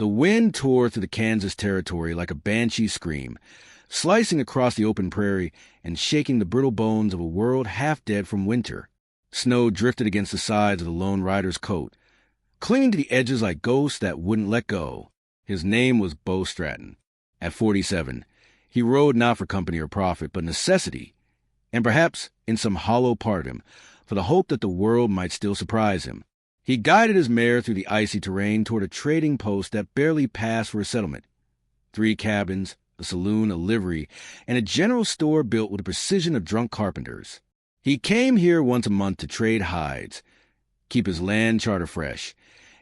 The wind tore through the Kansas territory like a banshee scream, slicing across the open prairie and shaking the brittle bones of a world half dead from winter. Snow drifted against the sides of the lone rider's coat, clinging to the edges like ghosts that wouldn't let go. His name was Bo Stratton. At 47, he rode not for company or profit, but necessity, and perhaps, in some hollow part of him, for the hope that the world might still surprise him. He guided his mare through the icy terrain toward a trading post that barely passed for a settlement. 3 cabins, a saloon, a livery, and a general store built with the precision of drunk carpenters. He came here once a month to trade hides, keep his land charter fresh,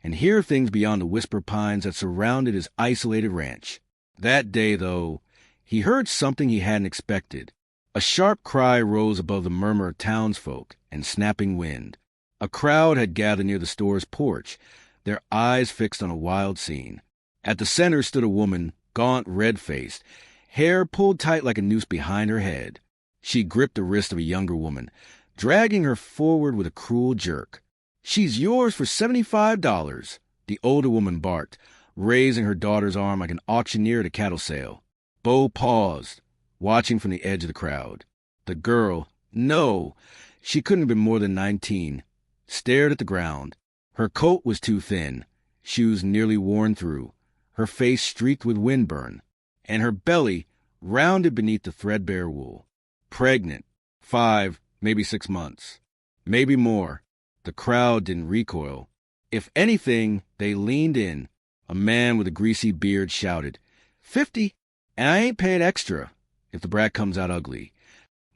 and hear things beyond the whisper pines that surrounded his isolated ranch. That day, though, he heard something he hadn't expected. A sharp cry rose above the murmur of townsfolk and snapping wind. A crowd had gathered near the store's porch, their eyes fixed on a wild scene. At the center stood a woman, gaunt, red-faced, hair pulled tight like a noose behind her head. She gripped the wrist of a younger woman, dragging her forward with a cruel jerk. "She's yours for $75, the older woman barked, raising her daughter's arm like an auctioneer at a cattle sale. Bo paused, watching from the edge of the crowd. The girl, no, she couldn't have been more than 19, stared at the ground. Her coat was too thin, shoes nearly worn through, her face streaked with windburn, and her belly rounded beneath the threadbare wool. Pregnant, 5, maybe 6 months, maybe more. The crowd didn't recoil. If anything, they leaned in. A man with a greasy beard shouted, "50, and I ain't paying extra if the brat comes out ugly."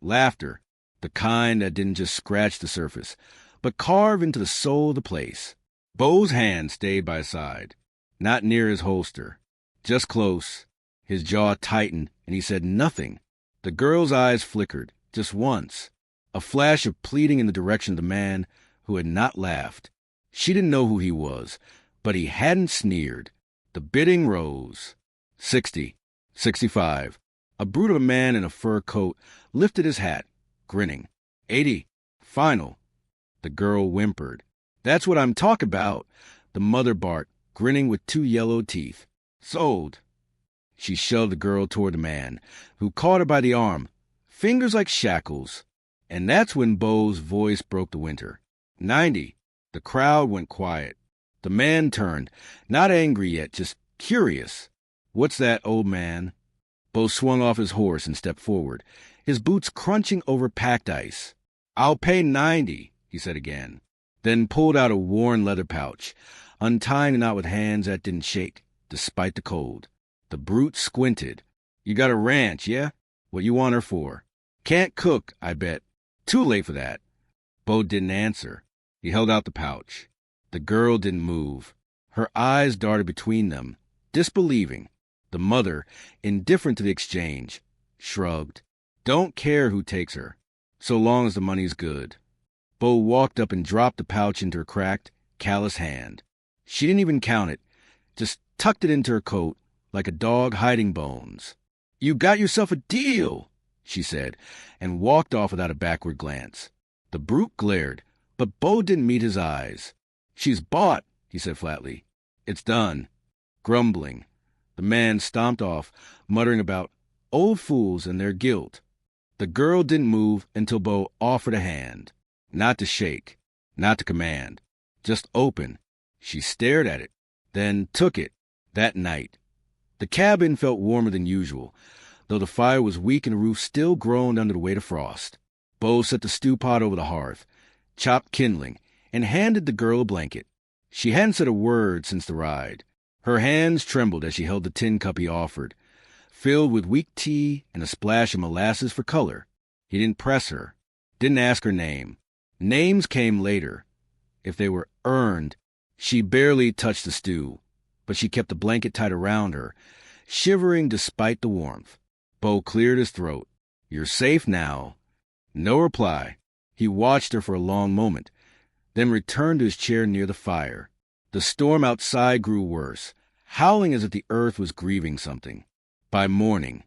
Laughter, the kind that didn't just scratch the surface, but carve into the soul of the place. Bo's hand stayed by his side, not near his holster, just close. His jaw tightened, and he said nothing. The girl's eyes flickered, just once, a flash of pleading in the direction of the man who had not laughed. She didn't know who he was, but he hadn't sneered. The bidding rose. 60, 65. A brute of a man in a fur coat lifted his hat, grinning. 80, final. The girl whimpered. "That's what I'm talking about," the mother barked, grinning with 2 yellow teeth. "Sold." She shoved the girl toward the man, who caught her by the arm, fingers like shackles. And that's when Bo's voice broke the winter. 90. The crowd went quiet. The man turned, not angry yet, just curious. "What's that, old man?" Bo swung off his horse and stepped forward, his boots crunching over packed ice. "I'll pay 90, he said again, then pulled out a worn leather pouch, untying the knot with hands that didn't shake, despite the cold. The brute squinted. "You got a ranch, yeah? What you want her for?" "Can't cook, I bet." "Too late for that." Bo didn't answer. He held out the pouch. The girl didn't move. Her eyes darted between them, disbelieving. The mother, indifferent to the exchange, shrugged. "Don't care who takes her, so long as the money's good." Bo walked up and dropped the pouch into her cracked, callous hand. She didn't even count it, just tucked it into her coat like a dog hiding bones. "You got yourself a deal," she said, and walked off without a backward glance. The brute glared, but Bo didn't meet his eyes. "She's bought," he said flatly. "It's done." Grumbling, the man stomped off, muttering about old fools and their guilt. The girl didn't move until Bo offered a hand. Not to shake, not to command, just open. She stared at it, then took it, that night. The cabin felt warmer than usual, though the fire was weak and the roof still groaned under the weight of frost. Bo set the stew pot over the hearth, chopped kindling, and handed the girl a blanket. She hadn't said a word since the ride. Her hands trembled as she held the tin cup he offered, filled with weak tea and a splash of molasses for color. He didn't press her, didn't ask her name. Names came later. If they were earned, she barely touched the stew, but she kept the blanket tight around her, shivering despite the warmth. Bo cleared his throat. "You're safe now." No reply. He watched her for a long moment, then returned to his chair near the fire. The storm outside grew worse, howling as if the earth was grieving something. By morning,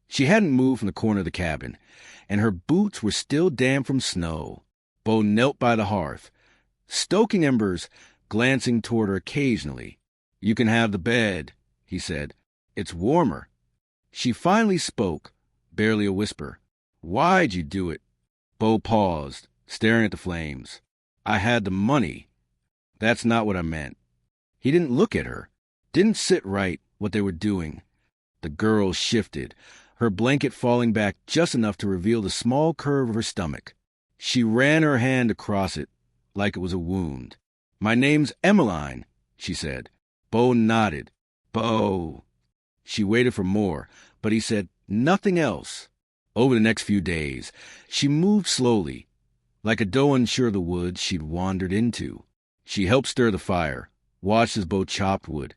she hadn't moved from the corner of the cabin, and her boots were still damp from snow. Bo knelt by the hearth, stoking embers, glancing toward her occasionally. "You can have the bed," he said. "It's warmer." She finally spoke, barely a whisper. "Why'd you do it?" Bo paused, staring at the flames. "I had the money." "That's not what I meant." He didn't look at her. Didn't sit right, what they were doing. The girl shifted, her blanket falling back just enough to reveal the small curve of her stomach. She ran her hand across it, like it was a wound. "My name's Emmeline," she said. Bo nodded. "Bo." She waited for more, but he said nothing else. Over the next few days, she moved slowly, like a doe unsure of the woods she'd wandered into. She helped stir the fire, watched as Bo chopped wood,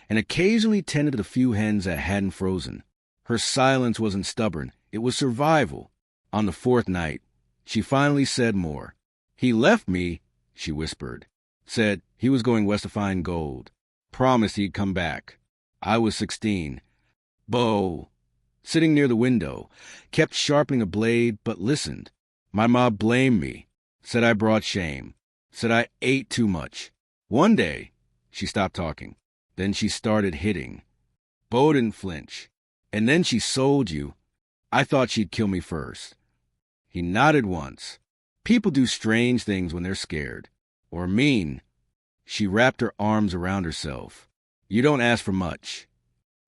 and occasionally tended to the few hens that hadn't frozen. Her silence wasn't stubborn. It was survival. On the fourth night, she finally said more. "He left me," she whispered. "Said he was going west to find gold. Promised he'd come back. I was 16. Bo," sitting near the window, kept sharpening a blade, but listened. "My ma blamed me. Said I brought shame. Said I ate too much. One day," she stopped talking. "Then she started hitting. Bo didn't flinch. And then she sold you. I thought she'd kill me first." He nodded once. People do strange things when they're scared. Or mean. She wrapped her arms around herself. "You don't ask for much.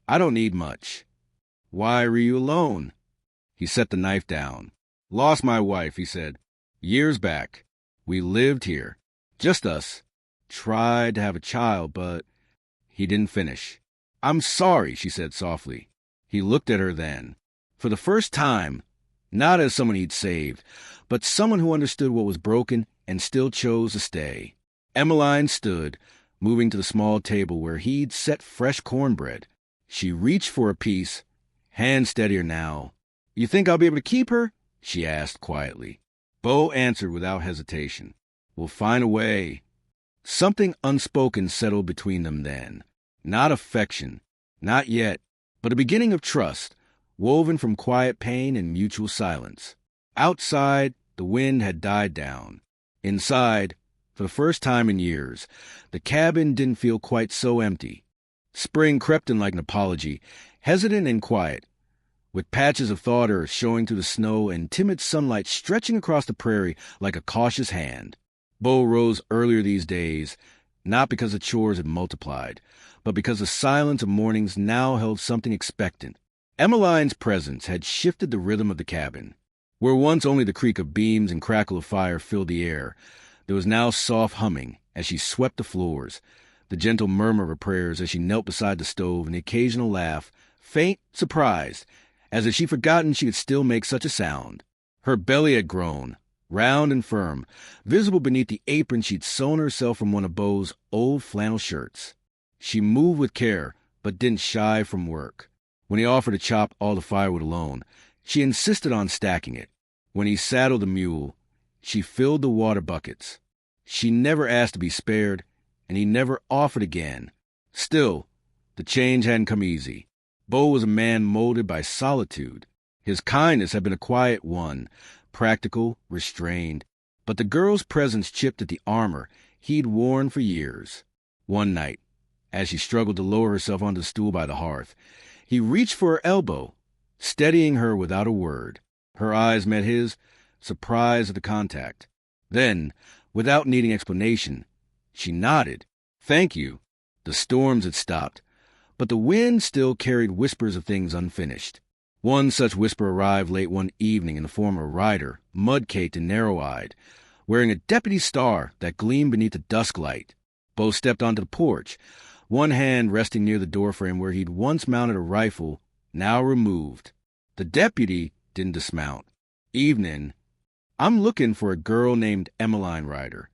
I don't need much. Why were you alone?" He set the knife down. "Lost my wife," he said. "Years back. We lived here. Just us. Tried to have a child, but..." He didn't finish. "I'm sorry," she said softly. He looked at her then. For the first time, not as someone he'd saved, but someone who understood what was broken and still chose to stay. Emmeline stood, moving to the small table where he'd set fresh cornbread. She reached for a piece, hand steadier now. "You think I'll be able to keep her?" she asked quietly. Bo answered without hesitation. "We'll find a way." Something unspoken settled between them then. Not affection, not yet, but a beginning of trust, woven from quiet pain and mutual silence. Outside, the wind had died down. Inside, for the first time in years, the cabin didn't feel quite so empty. Spring crept in like an apology, hesitant and quiet, with patches of thawed earth showing through the snow and timid sunlight stretching across the prairie like a cautious hand. Bo rose earlier these days, not because the chores had multiplied, but because the silence of mornings now held something expectant. Emmeline's presence had shifted the rhythm of the cabin. Where once only the creak of beams and crackle of fire filled the air, there was now soft humming as she swept the floors, the gentle murmur of her prayers as she knelt beside the stove, and the occasional laugh, faint, surprised, as if she'd forgotten she could still make such a sound. Her belly had grown, round and firm, visible beneath the apron she'd sewn herself from one of Bo's old flannel shirts. She moved with care, but didn't shy from work. When he offered to chop all the firewood alone, she insisted on stacking it. When he saddled the mule, she filled the water buckets. She never asked to be spared, and he never offered again. Still, the change hadn't come easy. Bo was a man molded by solitude. His kindness had been a quiet one, practical, restrained, but the girl's presence chipped at the armor he'd worn for years. One night, as she struggled to lower herself onto the stool by the hearth, he reached for her elbow, steadying her without a word. Her eyes met his, surprised at the contact. Then, without needing explanation, she nodded. "Thank you." The storms had stopped, but the wind still carried whispers of things unfinished. One such whisper arrived late one evening in the form of a rider, mud-caked and narrow-eyed, wearing a deputy star that gleamed beneath the dusk light. Bo stepped onto the porch, one hand resting near the doorframe where he'd once mounted a rifle, now removed. The deputy didn't dismount. "Evening. I'm looking for a girl named Emmeline Ryder."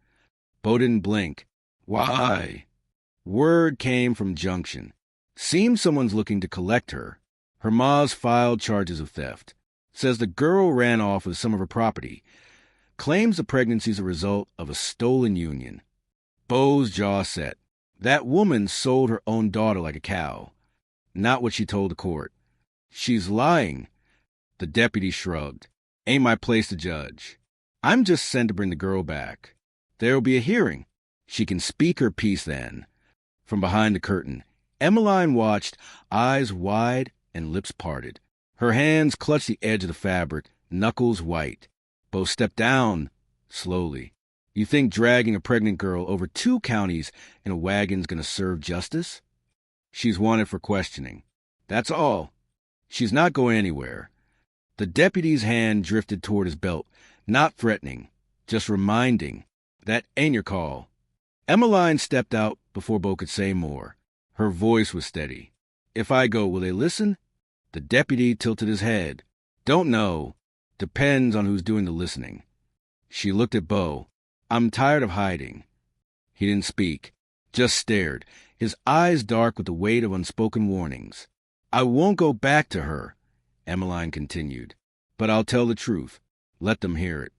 Bo didn't blink. "Why?" Word came from Junction. Seems someone's looking to collect her. Her ma's filed charges of theft. Says the girl ran off with some of her property. Claims the pregnancy's a result of a stolen union. Bo's jaw set. That woman sold her own daughter like a cow. Not what she told the court. "She's lying." The deputy shrugged. "Ain't my place to judge. I'm just sent to bring the girl back. There'll be a hearing. She can speak her piece then. From behind the curtain, Emmeline watched, eyes wide and lips parted. Her hands clutched the edge of the fabric, knuckles white. Bo stepped down, slowly. You think dragging a pregnant girl over 2 counties in a wagon's gonna serve justice? She's wanted for questioning. That's all. She's not going anywhere. The deputy's hand drifted toward his belt, not threatening, just reminding. That ain't your call. Emmeline stepped out before Bo could say more. Her voice was steady. If I go, will they listen? The deputy tilted his head. Don't know. Depends on who's doing the listening. She looked at Bo. I'm tired of hiding. He didn't speak, just stared, his eyes dark with the weight of unspoken warnings. I won't go back to her, Emmeline continued, but I'll tell the truth. Let them hear it.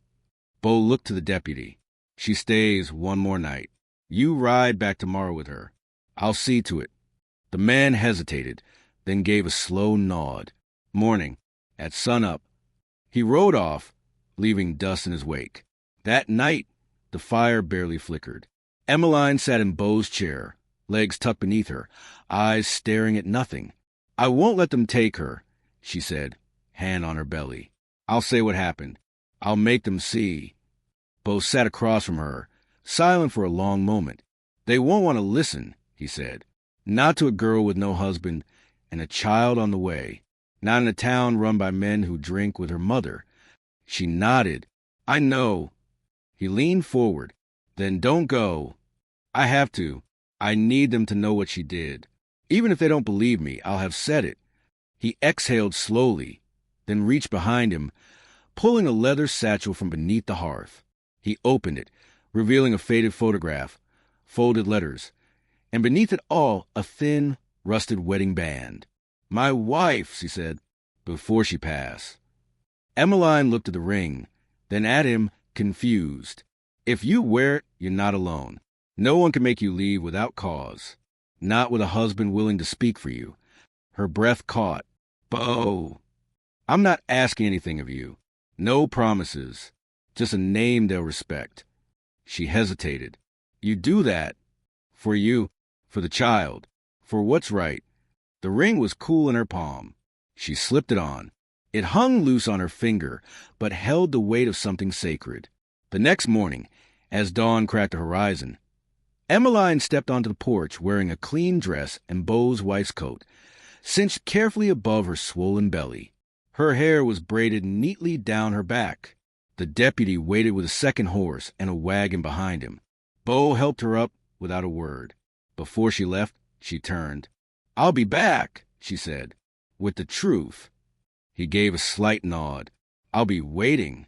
Bo looked to the deputy. She stays one more night. You ride back tomorrow with her. I'll see to it. The man hesitated, then gave a slow nod. Morning, at sunup. He rode off, leaving dust in his wake. That night, the fire barely flickered. Emmeline sat in Bo's chair, legs tucked beneath her, eyes staring at nothing. I won't let them take her, she said, hand on her belly. I'll say what happened. I'll make them see. Bo sat across from her, silent for a long moment. They won't want to listen, he said. Not to a girl with no husband and a child on the way. Not in a town run by men who drink with her mother. She nodded. I know. He leaned forward. Then don't go. I have to. I need them to know what she did. Even if they don't believe me, I'll have said it. He exhaled slowly, then reached behind him, pulling a leather satchel from beneath the hearth. He opened it, revealing a faded photograph, folded letters, and beneath it all, a thin, rusted wedding band. My wife, she said, before she passed. Emmeline looked at the ring, then at him, confused. If you wear it, you're not alone. No one can make you leave without cause. Not with a husband willing to speak for you. Her breath caught. Bo, I'm not asking anything of you. No promises. Just a name they'll respect. She hesitated. You do that. For you, for the child, for what's right. The ring was cool in her palm. She slipped it on. It hung loose on her finger, but held the weight of something sacred. The next morning, as dawn cracked the horizon, Emmeline stepped onto the porch wearing a clean dress and Bo's wife's coat, cinched carefully above her swollen belly. Her hair was braided neatly down her back. The deputy waited with a second horse and a wagon behind him. Bo helped her up without a word. Before she left, she turned. I'll be back, she said, with the truth. He gave a slight nod. I'll be waiting.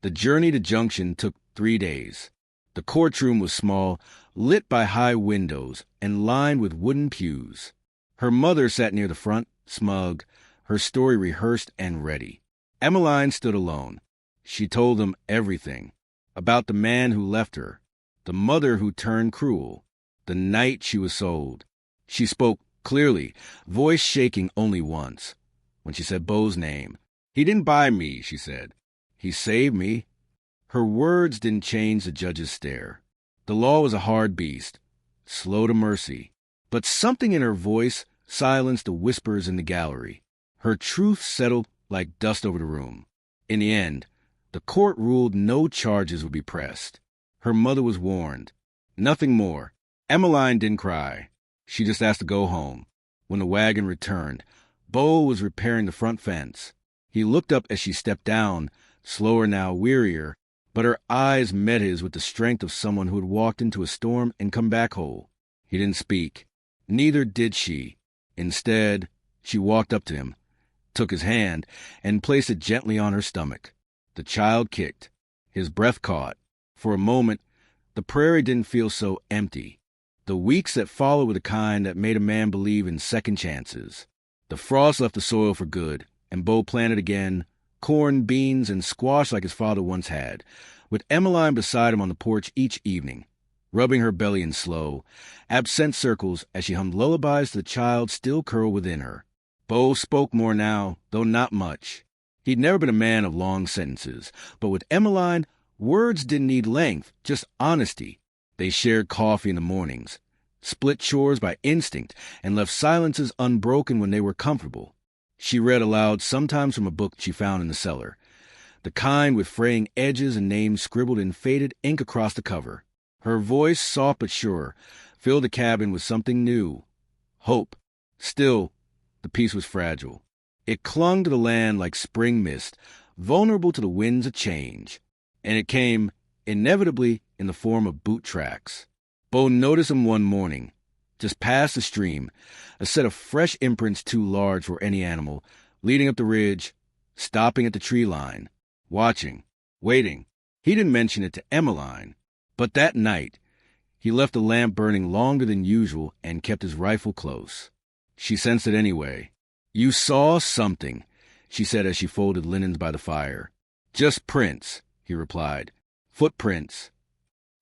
The journey to Junction took 3 days. The courtroom was small, lit by high windows and lined with wooden pews. Her mother sat near the front, smug, her story rehearsed and ready. Emmeline stood alone. She told them everything. About the man who left her, the mother who turned cruel, the night she was sold. She spoke clearly, voice shaking only once. When she said Bo's name, he didn't buy me, she said. He saved me. Her words didn't change the judge's stare. The law was a hard beast, slow to mercy. But something in her voice silenced the whispers in the gallery. Her truth settled like dust over the room. In the end, the court ruled no charges would be pressed. Her mother was warned. Nothing more. Emmeline didn't cry. She just asked to go home. When the wagon returned, Bo was repairing the front fence. He looked up as she stepped down, slower now, wearier, but her eyes met his with the strength of someone who had walked into a storm and come back whole. He didn't speak. Neither did she. Instead, she walked up to him, took his hand, and placed it gently on her stomach. The child kicked. His breath caught. For a moment, the prairie didn't feel so empty. The weeks that followed were the kind that made a man believe in second chances. The frost left the soil for good, and Bo planted again, corn, beans, and squash like his father once had, with Emmeline beside him on the porch each evening, rubbing her belly in slow, absent circles as she hummed lullabies to the child still curled within her. Bo spoke more now, though not much. He'd never been a man of long sentences, but with Emmeline, words didn't need length, just honesty. They shared coffee in the mornings, split chores by instinct, and left silences unbroken when they were comfortable. She read aloud, sometimes from a book she found in the cellar, the kind with fraying edges and names scribbled in faded ink across the cover. Her voice, soft but sure, filled the cabin with something new. Hope. Still, the peace was fragile. It clung to the land like spring mist, vulnerable to the winds of change. And it came, inevitably, in the form of boot tracks. Bo noticed them one morning, just past the stream, a set of fresh imprints too large for any animal, leading up the ridge, stopping at the tree line, watching, waiting. He didn't mention it to Emmeline, but that night, he left the lamp burning longer than usual and kept his rifle close. She sensed it anyway. "You saw something," she said as she folded linens by the fire. "Just prints," he replied. "Footprints."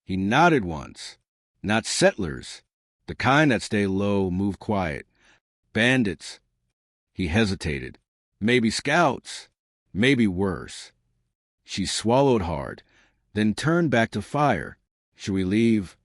He nodded once. "Not settlers. The kind that stay low, move quiet. Bandits." He hesitated. "Maybe scouts. Maybe worse." She swallowed hard, then turned back to fire. "Should we leave?"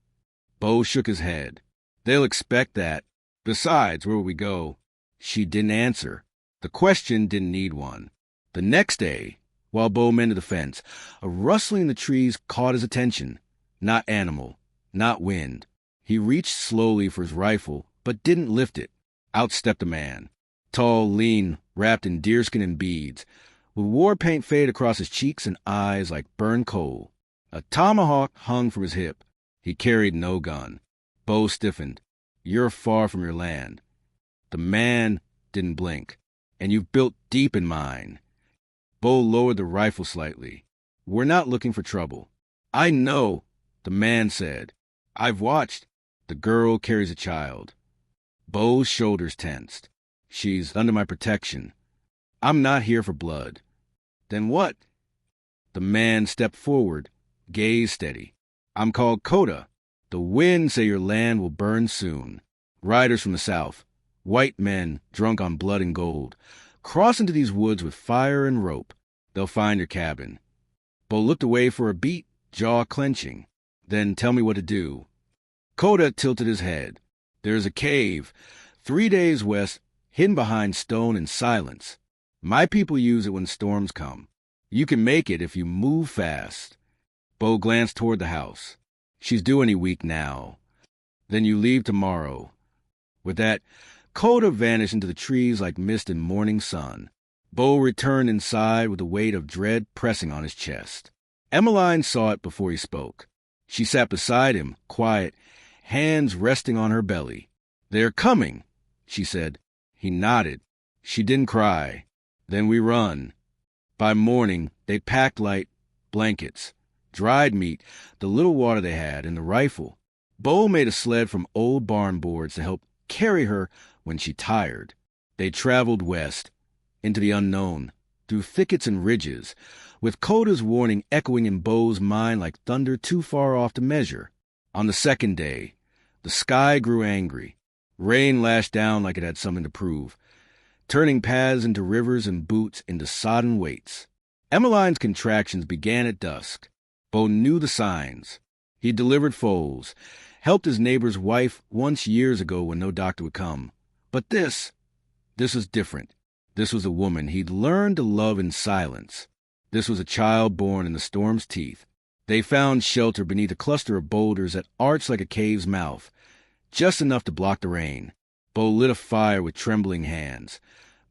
Bo shook his head. "They'll expect that. Besides, where will we go?" She didn't answer. The question didn't need one. The next day, while Bo mended the fence, a rustling in the trees caught his attention. Not animal, not wind. He reached slowly for his rifle, but didn't lift it. Out stepped a man. Tall, lean, wrapped in deerskin and beads, with war paint faded across his cheeks and eyes like burned coal. A tomahawk hung from his hip. He carried no gun. Bo stiffened. "You're far from your land." The man didn't blink. "And you've built deep in mine." Bo lowered the rifle slightly. "We're not looking for trouble." "I know," the man said. "I've watched." The girl carries a child. Bo's shoulders tensed. "She's under my protection. I'm not here for blood." "Then what?" The man stepped forward, gaze steady. "I'm called Coda. The winds say your land will burn soon. Riders from the south, white men drunk on blood and gold, cross into these woods with fire and rope. They'll find your cabin." Bo looked away for a beat, jaw clenching. "Then tell me what to do." Coda tilted his head. "There's a cave, 3 days west, hidden behind stone and silence. My people use it when storms come. You can make it if you move fast." Bo glanced toward the house. "She's due any week now. Then you leave tomorrow." With that, Coda vanished into the trees like mist in morning sun. Bo returned inside with the weight of dread pressing on his chest. Emmeline saw it before he spoke. She sat beside him, quiet, hands resting on her belly. "They're coming," she said. He nodded. She didn't cry. "Then we run." By morning, they packed light, blankets, dried meat, the little water they had, and the rifle. Bo made a sled from old barn boards to help carry her when she tired. They traveled west, into the unknown, through thickets and ridges, with Coda's warning echoing in Bo's mind like thunder too far off to measure. On the second day, the sky grew angry. Rain lashed down like it had something to prove, turning paths into rivers and boots into sodden weights. Emmeline's contractions began at dusk. Bo knew the signs. He delivered foals, helped his neighbor's wife once years ago when no doctor would come. But this was different. This was a woman he'd learned to love in silence. This was a child born in the storm's teeth. They found shelter beneath a cluster of boulders that arched like a cave's mouth, just enough to block the rain. Bo lit a fire with trembling hands,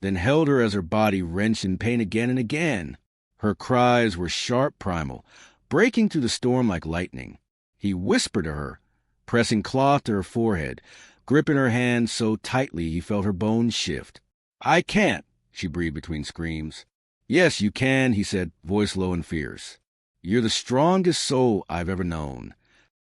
then held her as her body wrenched in pain again and again. Her cries were sharp, primal, breaking through the storm like lightning. He whispered to her, pressing cloth to her forehead, gripping her hands so tightly he felt her bones shift. "I can't," she breathed between screams. "Yes, you can," he said, voice low and fierce. "You're the strongest soul I've ever known."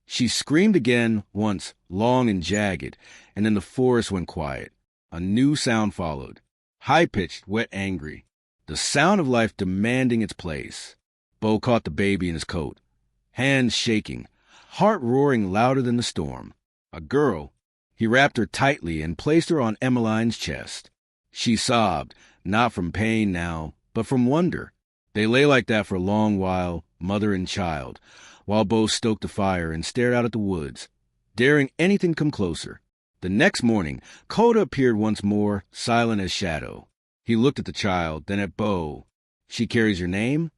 She screamed again, once, long and jagged, and then the forest went quiet. A new sound followed, high-pitched, wet, angry. The sound of life demanding its place. Bo caught the baby in his coat, hands shaking, heart roaring louder than the storm. A girl. He wrapped her tightly and placed her on Emmeline's chest. She sobbed, not from pain now, but from wonder. They lay like that for a long while, mother and child, while Bo stoked the fire and stared out at the woods. daring anything come closer. The next morning, Coda appeared once more, silent as shadow. He looked at the child, then at Bo. "She carries your name?"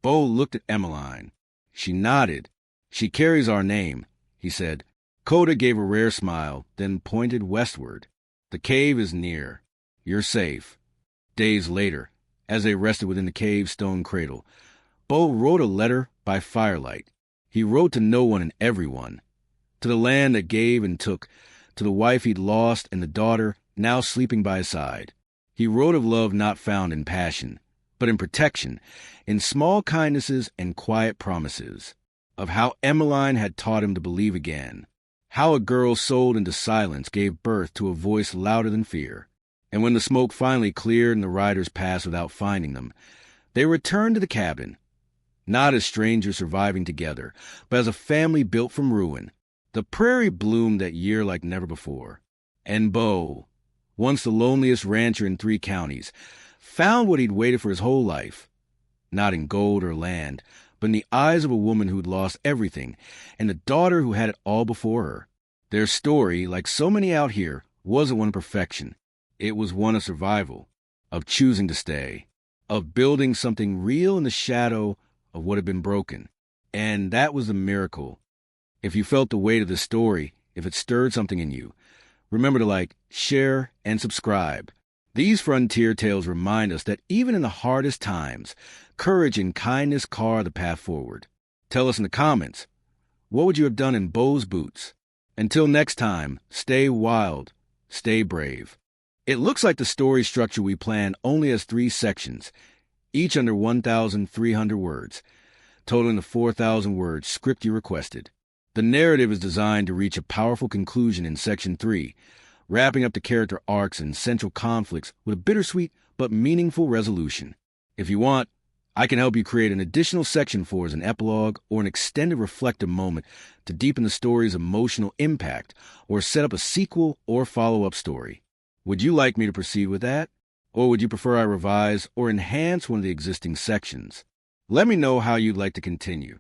Bo looked at Emmeline. She nodded. "She carries our name," he said. Coda gave a rare smile, then pointed westward. "The cave is near. You're safe." Days later, as they rested within the cave's stone cradle, Bo wrote a letter by firelight. He wrote to no one and everyone. To the land that gave and took, to the wife he'd lost and the daughter now sleeping by his side. He wrote of love not found in passion, but in protection, in small kindnesses and quiet promises, of how Emmeline had taught him to believe again, how a girl sold into silence gave birth to a voice louder than fear. And when the smoke finally cleared and the riders passed without finding them, they returned to the cabin, not as strangers surviving together, but as a family built from ruin. The prairie bloomed that year like never before. And Bo, once the loneliest rancher in 3 counties, found what he'd waited for his whole life, not in gold or land, but in the eyes of a woman who'd lost everything and a daughter who had it all before her. Their story, like so many out here, wasn't one of perfection. It was one of survival, of choosing to stay, of building something real in the shadow of what had been broken. And that was the miracle. If you felt the weight of the story, if it stirred something in you, remember to like, share, and subscribe. These frontier tales remind us that even in the hardest times, courage and kindness carve the path forward. Tell us in the comments, what would you have done in Bo's boots? Until next time, stay wild, stay brave. It looks like the story structure we planned only has 3 sections, each under 1,300 words, totaling the 4,000-word script you requested. The narrative is designed to reach a powerful conclusion in Section 3, wrapping up the character arcs and central conflicts with a bittersweet but meaningful resolution. If you want, I can help you create an additional section 4 as an epilogue or an extended reflective moment to deepen the story's emotional impact or set up a sequel or follow-up story. Would you like me to proceed with that? Or would you prefer I revise or enhance one of the existing sections? Let me know how you'd like to continue.